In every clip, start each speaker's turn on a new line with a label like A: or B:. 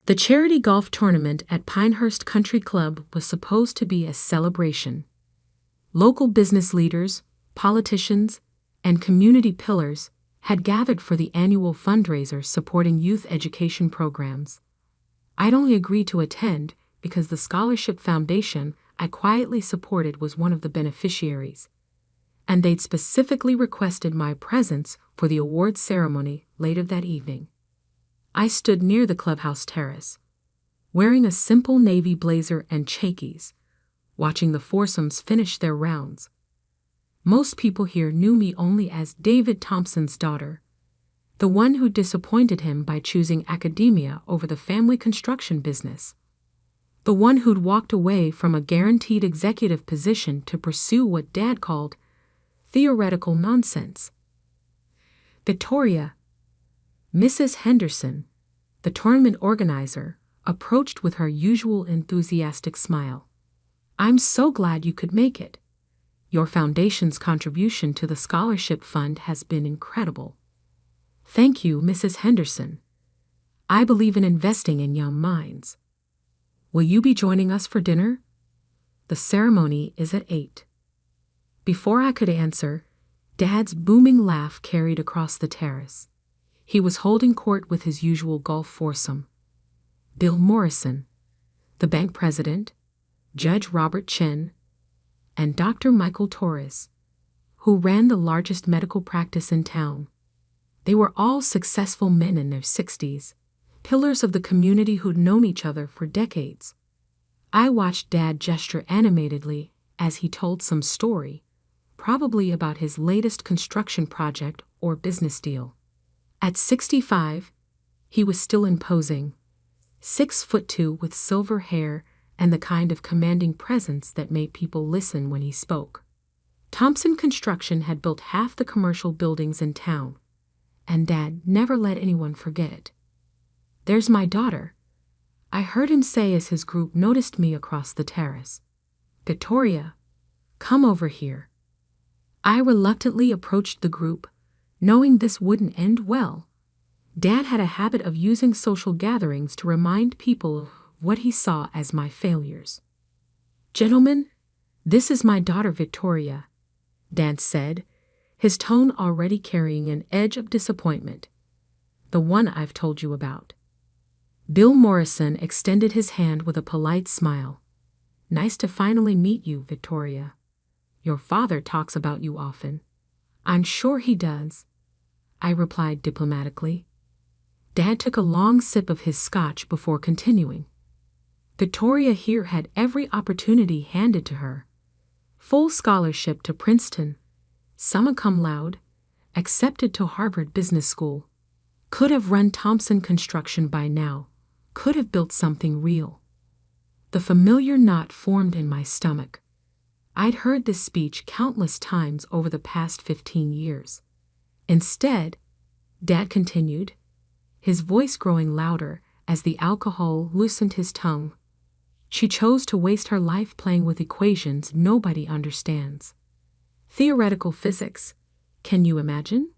A: The charity golf tournament at Pinehurst Country Club was supposed to be a celebration. Local business leaders, politicians, and community pillars had gathered for the annual fundraiser supporting youth education programs. I'd only agreed to attend because the scholarship foundation I quietly supported was one of the beneficiaries, and they'd specifically requested my presence for the awards ceremony later that evening. I stood near the clubhouse terrace, wearing a simple navy blazer and chakis, watching the foursomes finish their rounds. Most people here knew me only as David Thompson's daughter, the one who disappointed him by choosing academia over the family construction business, the one who'd walked away from a guaranteed executive position to pursue what Dad called theoretical nonsense. Victoria, Mrs. Henderson, the tournament organizer, approached with her usual enthusiastic smile. "I'm so glad you could make it. Your foundation's contribution to the scholarship fund has been incredible." "Thank you, Mrs. Henderson. I believe in investing in young minds. Will you be joining us for dinner? The ceremony is at 8. Before I could answer, Dad's booming laugh carried across the terrace. He was holding court with his usual golf foursome: Bill Morrison, the bank president, Judge Robert Chen, and Dr. Michael Torres, who ran the largest medical practice in town. They were all successful men in their 60s, pillars of the community who'd known each other for decades. I watched Dad gesture animatedly as he told some story, probably about his latest construction project or business deal. At 65, he was still imposing, 6'2" with silver hair and the kind of commanding presence that made people listen when he spoke. Thompson Construction had built half the commercial buildings in town, and Dad never let anyone forget it. "There's my daughter," I heard him say as his group noticed me across the terrace. "Victoria, come over here." I reluctantly approached the group, knowing this wouldn't end well. Dad had a habit of using social gatherings to remind people of what he saw as my failures. "Gentlemen, this is my daughter Victoria," Dad said, his tone already carrying an edge of disappointment. "The one I've told you about." Bill Morrison extended his hand with a polite smile. "Nice to finally meet you, Victoria. Your father talks about you often." "I'm sure he does," I replied diplomatically. Dad took a long sip of his scotch before continuing. "Victoria here had every opportunity handed to her. Full scholarship to Princeton, summa cum laude, accepted to Harvard Business School. Could have run Thompson Construction by now, could have built something real." The familiar knot formed in my stomach. I'd heard this speech countless times over the past 15 years. Instead, Dad continued, his voice growing louder as the alcohol loosened his tongue. "She chose to waste her life playing with equations nobody understands. Theoretical physics, can you imagine?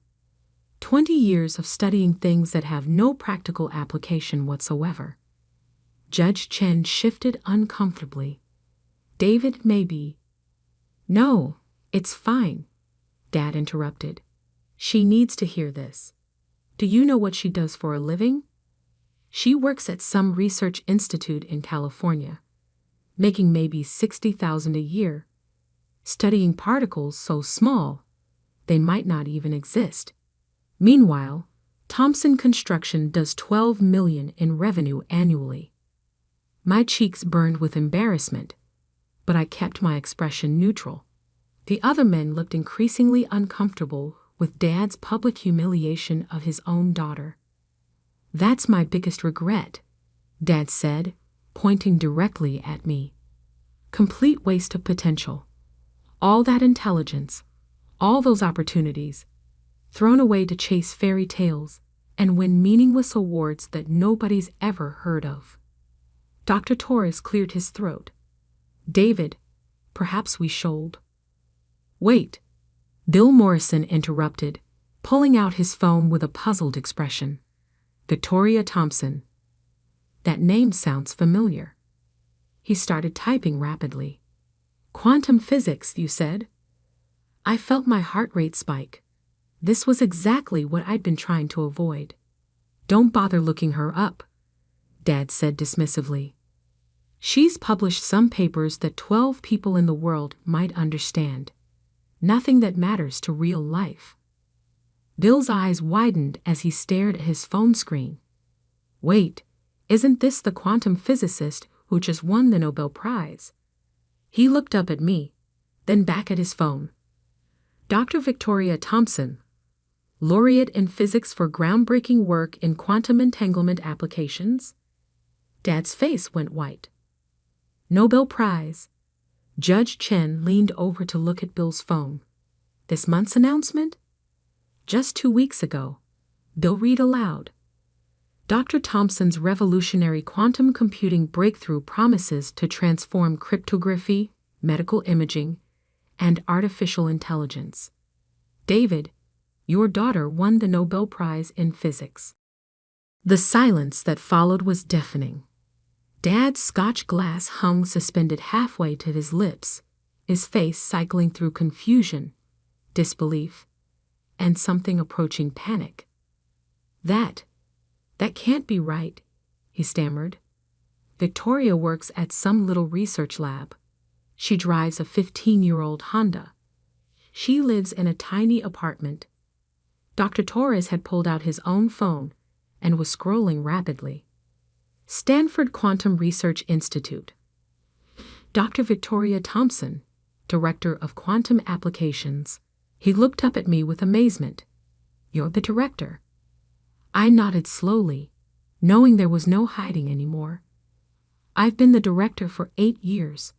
A: 20 years of studying things that have no practical application whatsoever." Judge Chen shifted uncomfortably. "David, maybe—" "No, it's fine," Dad interrupted. "She needs to hear this. Do you know what she does for a living? She works at some research institute in California, making maybe $60,000 a year, studying particles so small they might not even exist. Meanwhile, Thompson Construction does $12 million in revenue annually." My cheeks burned with embarrassment, but I kept my expression neutral. The other men looked increasingly uncomfortable with Dad's public humiliation of his own daughter. "That's my biggest regret," Dad said, pointing directly at me. "Complete waste of potential. All that intelligence, all those opportunities, thrown away to chase fairy tales and win meaningless awards that nobody's ever heard of." Dr. Torres cleared his throat. "David, perhaps we should—" "Wait," Bill Morrison interrupted, pulling out his phone with a puzzled expression. "Victoria Thompson. That name sounds familiar. He started typing rapidly. Quantum physics, you said? I felt my heart rate spike. This was exactly what I'd been trying to avoid. Don't bother looking her up, Dad said dismissively. She's published some papers that 12 people in the world might understand. Nothing that matters to real life. Bill's eyes widened as he stared at his phone screen. Wait, isn't this the quantum physicist who just won the Nobel Prize? He looked up at me, then back at his phone. Dr. Victoria Thompson, laureate in physics for groundbreaking work in quantum entanglement applications? Dad's face went white. Nobel Prize. Judge Chen leaned over to look at Bill's phone. This month's announcement? Just 2 weeks ago. Bill read aloud. Dr. Thompson's revolutionary quantum computing breakthrough promises to transform cryptography, medical imaging, and artificial intelligence. David, your daughter won the Nobel Prize in Physics. The silence that followed was deafening. Dad's Scotch glass hung suspended halfway to his lips, his face cycling through confusion, disbelief, and something approaching panic. That can't be right, he stammered. Victoria works at some little research lab. She drives a 15-year-old Honda. She lives in a tiny apartment. Dr. Torres had pulled out his own phone and was scrolling rapidly. Stanford Quantum Research Institute. Dr. Victoria Thompson, Director of Quantum Applications. He looked up at me with amazement. You're the director. I nodded slowly, knowing there was no hiding anymore. I've been the director for 8 years.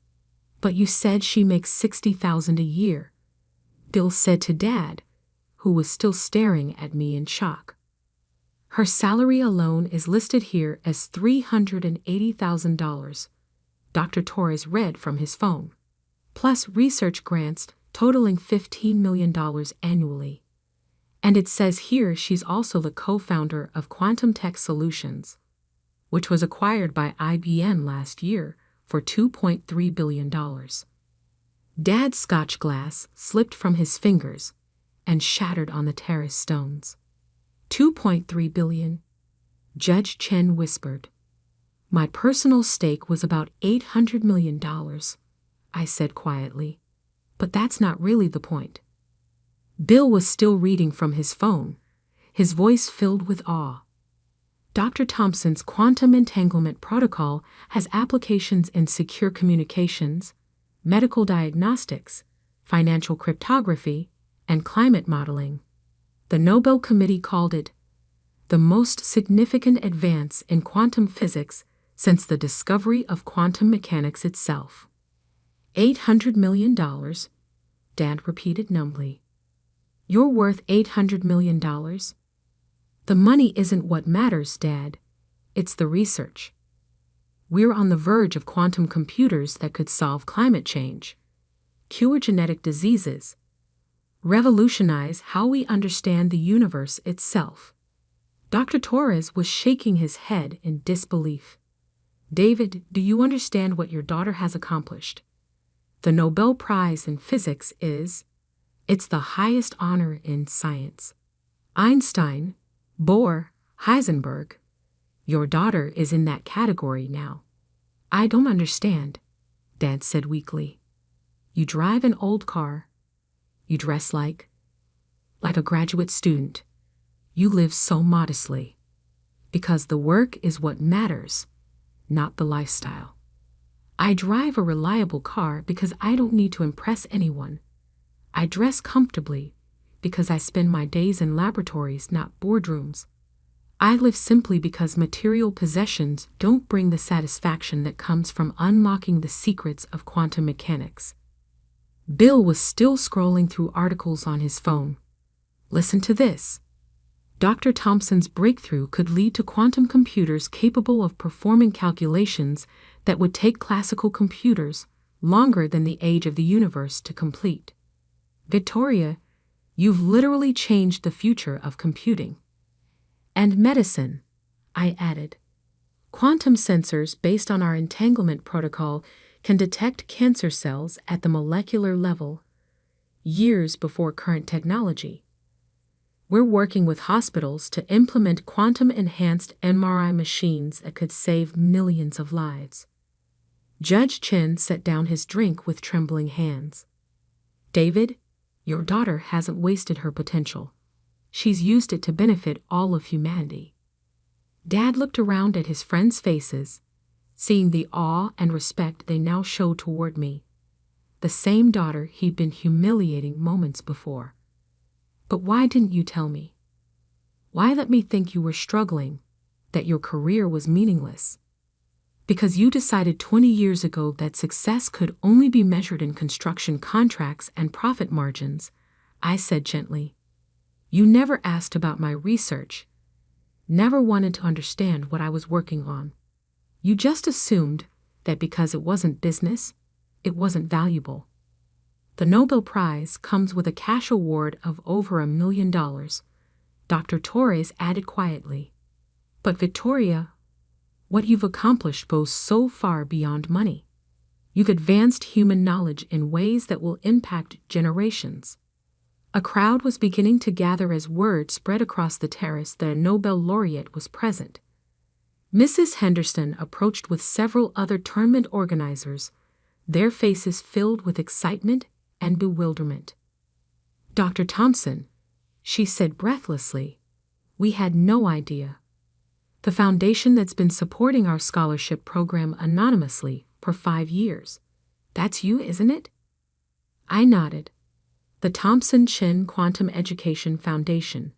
A: But you said she makes $60,000 a year, Bill said to Dad, who was still staring at me in shock. Her salary alone is listed here as $380,000, Dr. Torres read from his phone, plus research grants totaling $15 million annually. And it says here she's also the co-founder of Quantum Tech Solutions, which was acquired by IBM last year for $2.3 billion. Dad's Scotch glass slipped from his fingers and shattered on the terrace stones. $2.3 billion, Judge Chen whispered. My personal stake was about $800 million, I said quietly. But that's not really the point. Bill was still reading from his phone, his voice filled with awe. Dr. Thompson's quantum entanglement protocol has applications in secure communications, medical diagnostics, financial cryptography, and climate modeling. The Nobel Committee called it the most significant advance in quantum physics since the discovery of quantum mechanics itself. $800 million, Dad repeated numbly. You're worth $800 million? The money isn't what matters, Dad. It's the research. We're on the verge of quantum computers that could solve climate change, cure genetic diseases, revolutionize how we understand the universe itself. Dr. Torres was shaking his head in disbelief. David, do you understand what your daughter has accomplished? The Nobel Prize in Physics it's the highest honor in science. Einstein, Bohr, Heisenberg. Your daughter is in that category now. I don't understand, Dad said weakly. You drive an old car. You dress like a graduate student. You live so modestly. Because the work is what matters, not the lifestyle. I drive a reliable car because I don't need to impress anyone. I dress comfortably because I spend my days in laboratories, not boardrooms. I live simply because material possessions don't bring the satisfaction that comes from unlocking the secrets of quantum mechanics. Bill was still scrolling through articles on his phone. Listen to this. Dr. Thompson's breakthrough could lead to quantum computers capable of performing calculations that would take classical computers longer than the age of the universe to complete. Victoria, you've literally changed the future of computing. And medicine, I added. Quantum sensors based on our entanglement protocol can detect cancer cells at the molecular level years before current technology. We're working with hospitals to implement quantum-enhanced MRI machines that could save millions of lives. Judge Chen set down his drink with trembling hands. David, your daughter hasn't wasted her potential. She's used it to benefit all of humanity. Dad looked around at his friends' faces, seeing the awe and respect they now showed toward me. The same daughter he'd been humiliating moments before. But why didn't you tell me? Why let me think you were struggling, that your career was meaningless? Because you decided 20 years ago that success could only be measured in construction contracts and profit margins, I said gently. You never asked about my research, never wanted to understand what I was working on. You just assumed that because it wasn't business, it wasn't valuable. The Nobel Prize comes with a cash award of over $1 million, Dr. Torres added quietly. But Victoria, what you've accomplished goes so far beyond money. You've advanced human knowledge in ways that will impact generations. A crowd was beginning to gather as word spread across the terrace that a Nobel laureate was present. Mrs. Henderson approached with several other tournament organizers, their faces filled with excitement and bewilderment. Dr. Thompson, she said breathlessly, we had no idea. The foundation that's been supporting our scholarship program anonymously for 5 years. That's you, isn't it? I nodded. The Thompson Chin Quantum Education Foundation.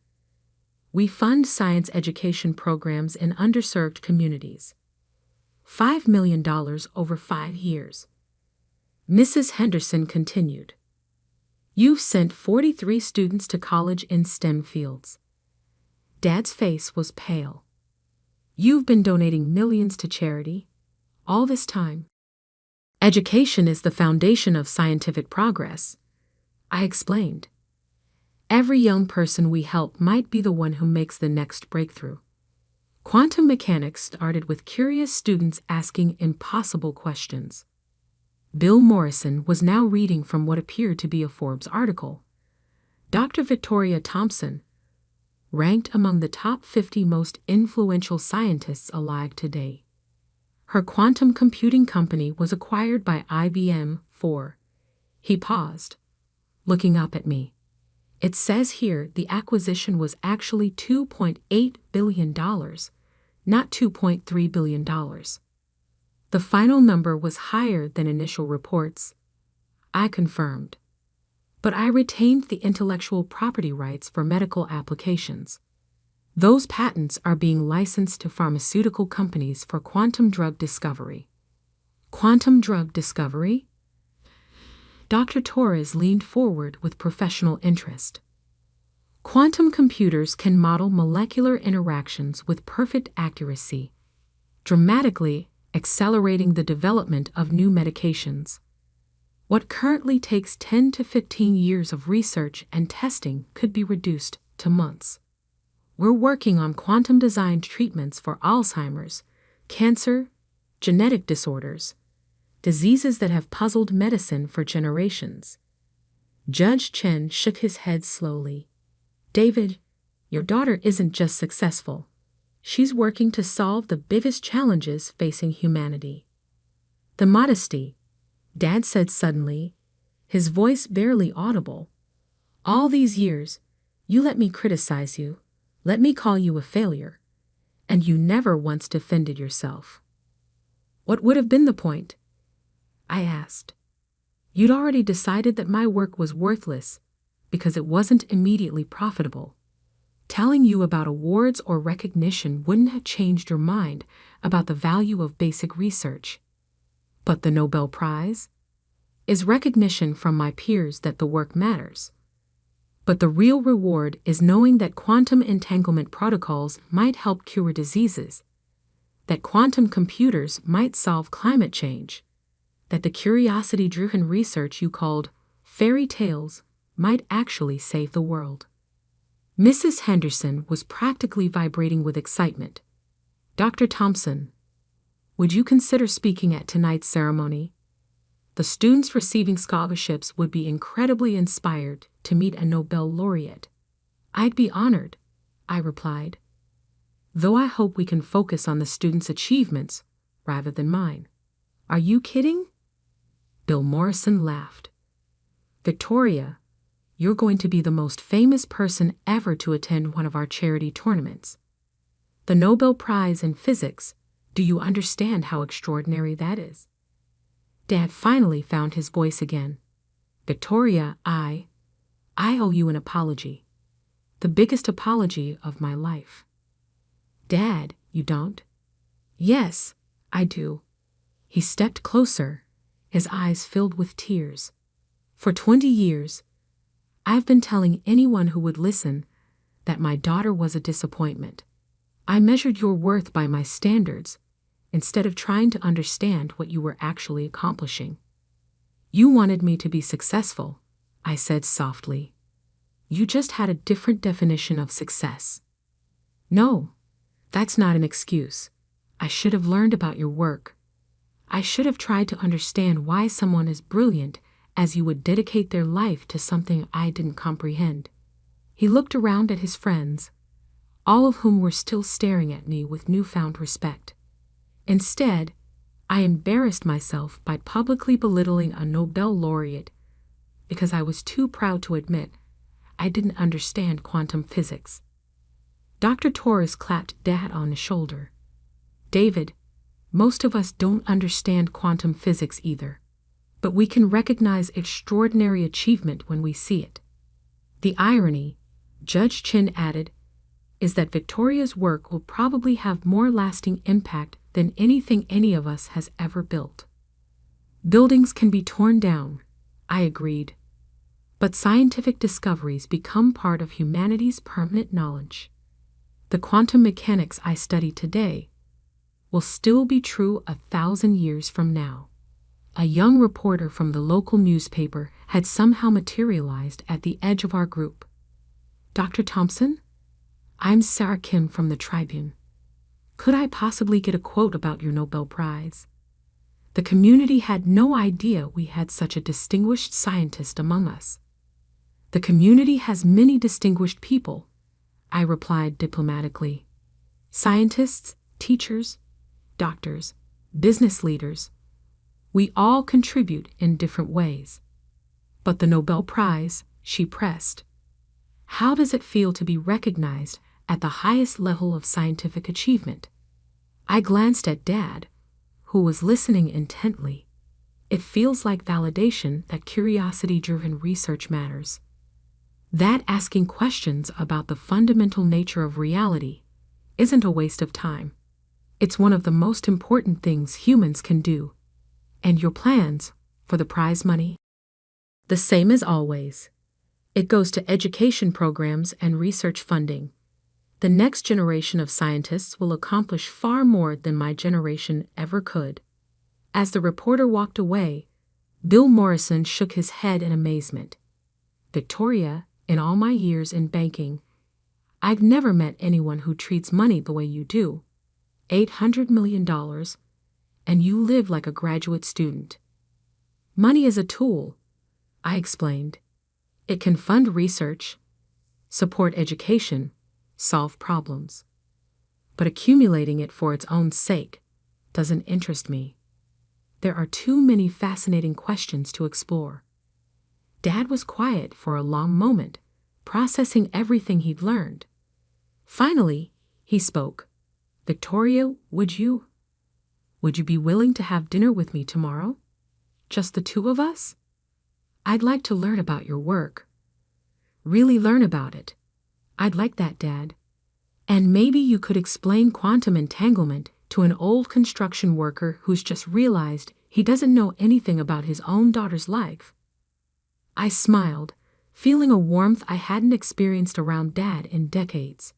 A: We fund science education programs in underserved communities. $5 million over 5 years. Mrs. Henderson continued. You've sent 43 students to college in STEM fields. Dad's face was pale. You've been donating millions to charity all this time. Education is the foundation of scientific progress, I explained. Every young person we help might be the one who makes the next breakthrough. Quantum mechanics started with curious students asking impossible questions. Bill Morrison was now reading from what appeared to be a Forbes article. Dr. Victoria Thompson, ranked among the top 50 most influential scientists alive today. Her quantum computing company was acquired by IBM for. He paused, looking up at me. It says here the acquisition was actually $2.8 billion, not $2.3 billion. The final number was higher than initial reports. I confirmed. But I retained the intellectual property rights for medical applications. Those patents are being licensed to pharmaceutical companies for quantum drug discovery. Quantum drug discovery? Dr. Torres leaned forward with professional interest. Quantum computers can model molecular interactions with perfect accuracy, dramatically accelerating the development of new medications. What currently takes 10 to 15 years of research and testing could be reduced to months. We're working on quantum-designed treatments for Alzheimer's, cancer, genetic disorders, diseases that have puzzled medicine for generations. Judge Chen shook his head slowly. David, your daughter isn't just successful. She's working to solve the biggest challenges facing humanity. The modesty, Dad said suddenly, his voice barely audible. All these years, you let me criticize you, let me call you a failure, and you never once defended yourself. What would have been the point? I asked. You'd already decided that my work was worthless because it wasn't immediately profitable. Telling you about awards or recognition wouldn't have changed your mind about the value of basic research. But the Nobel Prize is recognition from my peers that the work matters. But the real reward is knowing that quantum entanglement protocols might help cure diseases, that quantum computers might solve climate change, that the curiosity-driven research you called fairy tales might actually save the world. Mrs. Henderson was practically vibrating with excitement. Dr. Thompson, Would you consider speaking at tonight's ceremony? The students receiving scholarships would be incredibly inspired to meet a Nobel laureate. I'd be honored, I replied, though I hope we can focus on the students' achievements rather than mine. Are you kidding? Bill Morrison laughed. Victoria, you're going to be the most famous person ever to attend one of our charity tournaments. The Nobel Prize in Physics. Do you understand how extraordinary that is? Dad finally found his voice again. Victoria, I owe you an apology. The biggest apology of my life. Dad, you don't? Yes, I do. He stepped closer, his eyes filled with tears. For 20 years, I've been telling anyone who would listen that my daughter was a disappointment. I measured your worth by my standards instead of trying to understand what you were actually accomplishing. You wanted me to be successful, I said softly. You just had a different definition of success. No, that's not an excuse. I should have learned about your work. I should have tried to understand why someone as brilliant as you would dedicate their life to something I didn't comprehend. He looked around at his friends, all of whom were still staring at me with newfound respect. Instead, I embarrassed myself by publicly belittling a Nobel laureate because I was too proud to admit I didn't understand quantum physics. Dr. Torres clapped Dad on the shoulder. David, most of us don't understand quantum physics either, but we can recognize extraordinary achievement when we see it. The irony, Judge Chin added, is that Victoria's work will probably have more lasting impact than anything any of us has ever built. Buildings can be torn down, I agreed, but scientific discoveries become part of humanity's permanent knowledge. The quantum mechanics I study today will still be true 1,000 years from now. A young reporter from the local newspaper had somehow materialized at the edge of our group. Dr. Thompson? I'm Sarah Kim from the Tribune. Could I possibly get a quote about your Nobel Prize? The community had no idea we had such a distinguished scientist among us. The community has many distinguished people, I replied diplomatically. Scientists, teachers, doctors, business leaders. We all contribute in different ways. But the Nobel Prize, she pressed. How does it feel to be recognized at the highest level of scientific achievement? I glanced at Dad, who was listening intently. It feels like validation that curiosity-driven research matters. That asking questions about the fundamental nature of reality isn't a waste of time. It's one of the most important things humans can do. And your plans for the prize money? The same as always. It goes to education programs and research funding. The next generation of scientists will accomplish far more than my generation ever could. As the reporter walked away, Bill Morrison shook his head in amazement. Victoria, in all my years in banking, I've never met anyone who treats money the way you do. $800 million, and you live like a graduate student. Money is a tool, I explained. It can fund research, support education, solve problems. But accumulating it for its own sake doesn't interest me. There are too many fascinating questions to explore. Dad was quiet for a long moment, processing everything he'd learned. Finally, he spoke. Victoria, would you be willing to have dinner with me tomorrow? Just the two of us? I'd like to learn about your work. Really learn about it. I'd like that, Dad. And maybe you could explain quantum entanglement to an old construction worker who's just realized he doesn't know anything about his own daughter's life. I smiled, feeling a warmth I hadn't experienced around Dad in decades.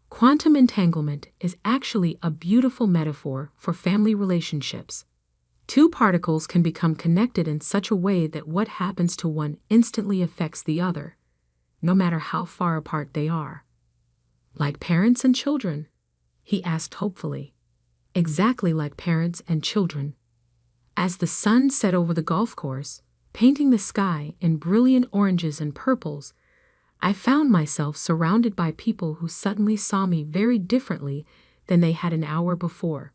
A: Quantum entanglement is actually a beautiful metaphor for family relationships. Two particles can become connected in such a way that what happens to one instantly affects the other, no matter how far apart they are. Like parents and children? He asked hopefully. exactly like parents and children. As the sun set over the golf course, painting the sky in brilliant oranges and purples, I found myself surrounded by people who suddenly saw me very differently than they had an hour before.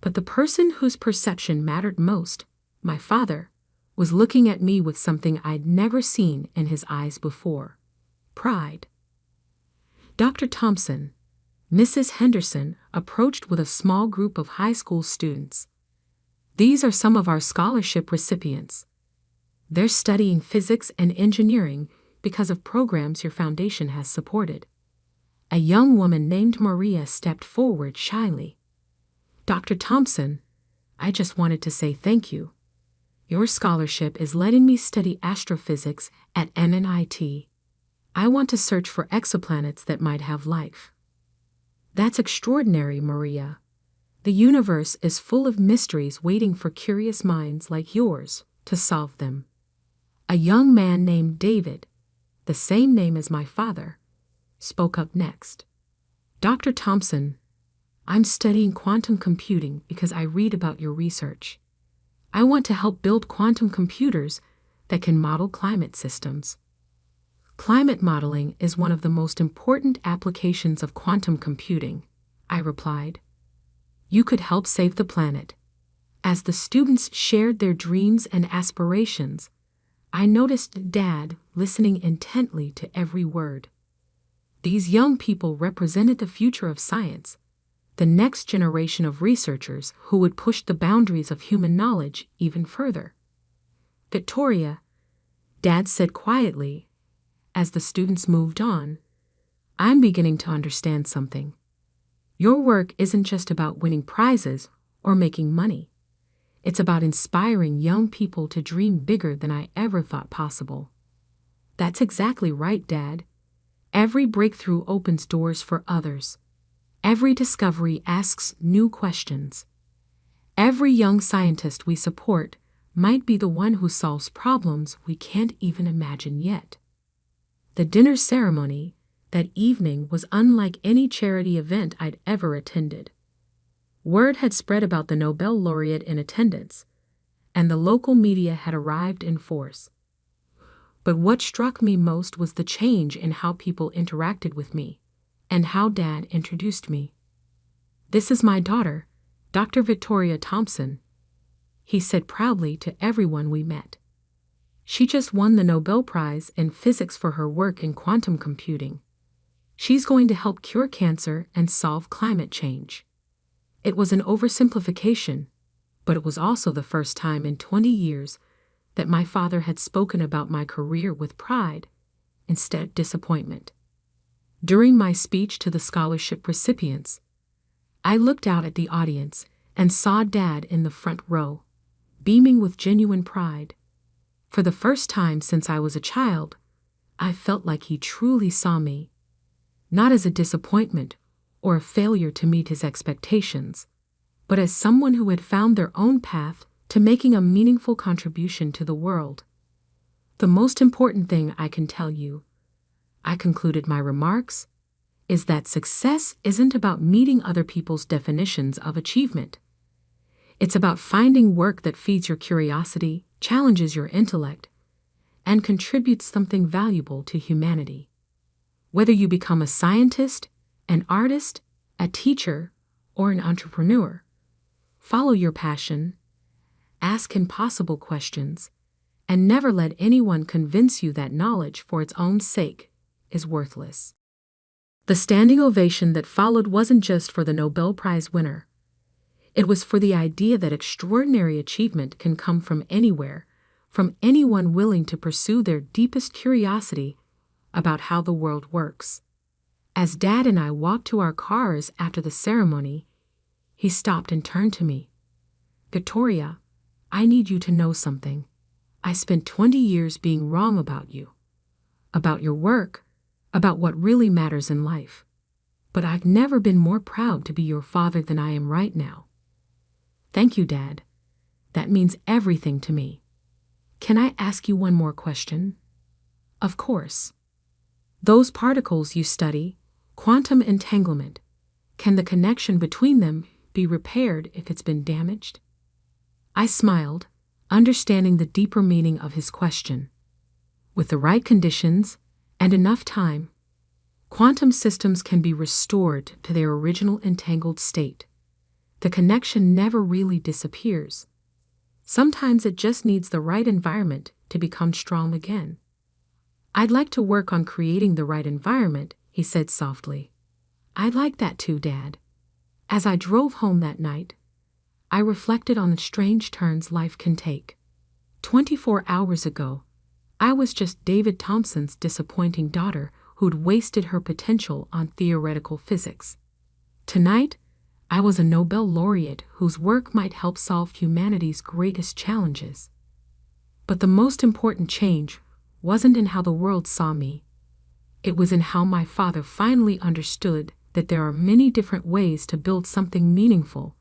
A: But the person whose perception mattered most, my father, was looking at me with something I'd never seen in his eyes before: pride. Dr. Thompson, Mrs. Henderson approached with a small group of high school students. These are some of our scholarship recipients. They're studying physics and engineering because of programs your foundation has supported. A young woman named Maria stepped forward shyly. Dr. Thompson, I just wanted to say thank you. Your scholarship is letting me study astrophysics at MNIT. I want to search for exoplanets that might have life. That's extraordinary, Maria. The universe is full of mysteries waiting for curious minds like yours to solve them. A young man named David, the same name as my father, spoke up next. Dr. Thompson, I'm studying quantum computing because I read about your research. I want to help build quantum computers that can model climate systems. Climate modeling is one of the most important applications of quantum computing, I replied. You could help save the planet. As the students shared their dreams and aspirations, I noticed Dad listening intently to every word. These young people represented the future of science, the next generation of researchers who would push the boundaries of human knowledge even further. Victoria, Dad said quietly, as the students moved on, I'm beginning to understand something. Your work isn't just about winning prizes or making money. It's about inspiring young people to dream bigger than I ever thought possible. That's exactly right, Dad. Every breakthrough opens doors for others. Every discovery asks new questions. Every young scientist we support might be the one who solves problems we can't even imagine yet. The dinner ceremony that evening was unlike any charity event I'd ever attended. Word had spread about the Nobel laureate in attendance, and the local media had arrived in force. But what struck me most was the change in how people interacted with me, and how Dad introduced me. This is my daughter, Dr. Victoria Thompson, he said proudly to everyone we met. She just won the Nobel Prize in Physics for her work in quantum computing. She's going to help cure cancer and solve climate change. It was an oversimplification, but it was also the first time in 20 years that my father had spoken about my career with pride instead of disappointment. During my speech to the scholarship recipients, I looked out at the audience and saw Dad in the front row, beaming with genuine pride. For the first time since I was a child, I felt like he truly saw me, not as a disappointment or a failure to meet his expectations, but as someone who had found their own path to making a meaningful contribution to the world. The most important thing I can tell you, I concluded my remarks, is that success isn't about meeting other people's definitions of achievement. It's about finding work that feeds your curiosity, challenges your intellect, and contributes something valuable to humanity. Whether you become a scientist, an artist, a teacher, or an entrepreneur, follow your passion, ask impossible questions, and never let anyone convince you that knowledge for its own sake is worthless. The standing ovation that followed wasn't just for the Nobel Prize winner. It was for the idea that extraordinary achievement can come from anywhere, from anyone willing to pursue their deepest curiosity about how the world works. As Dad and I walked to our cars after the ceremony, he stopped and turned to me. Victoria, I need you to know something. I spent 20 years being wrong about you, about your work, about what really matters in life. But I've never been more proud to be your father than I am right now. Thank you, Dad. That means everything to me. Can I ask you one more question? Of course. Those particles you study, quantum entanglement, can the connection between them be repaired if it's been damaged? I smiled, understanding the deeper meaning of his question. With the right conditions and enough time, quantum systems can be restored to their original entangled state. The connection never really disappears. Sometimes it just needs the right environment to become strong again. I'd like to work on creating the right environment, he said softly. I'd like that too, Dad. As I drove home that night, I reflected on the strange turns life can take. 24 hours ago, I was just David Thompson's disappointing daughter who'd wasted her potential on theoretical physics. Tonight, I was a Nobel laureate whose work might help solve humanity's greatest challenges. But the most important change wasn't in how the world saw me. It was in how my father finally understood that there are many different ways to build something meaningful,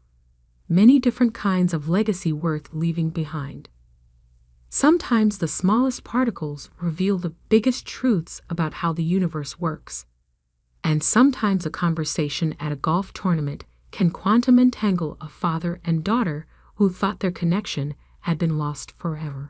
A: many different kinds of legacy worth leaving behind. Sometimes the smallest particles reveal the biggest truths about how the universe works. And sometimes a conversation at a golf tournament can quantum entangle a father and daughter who thought their connection had been lost forever.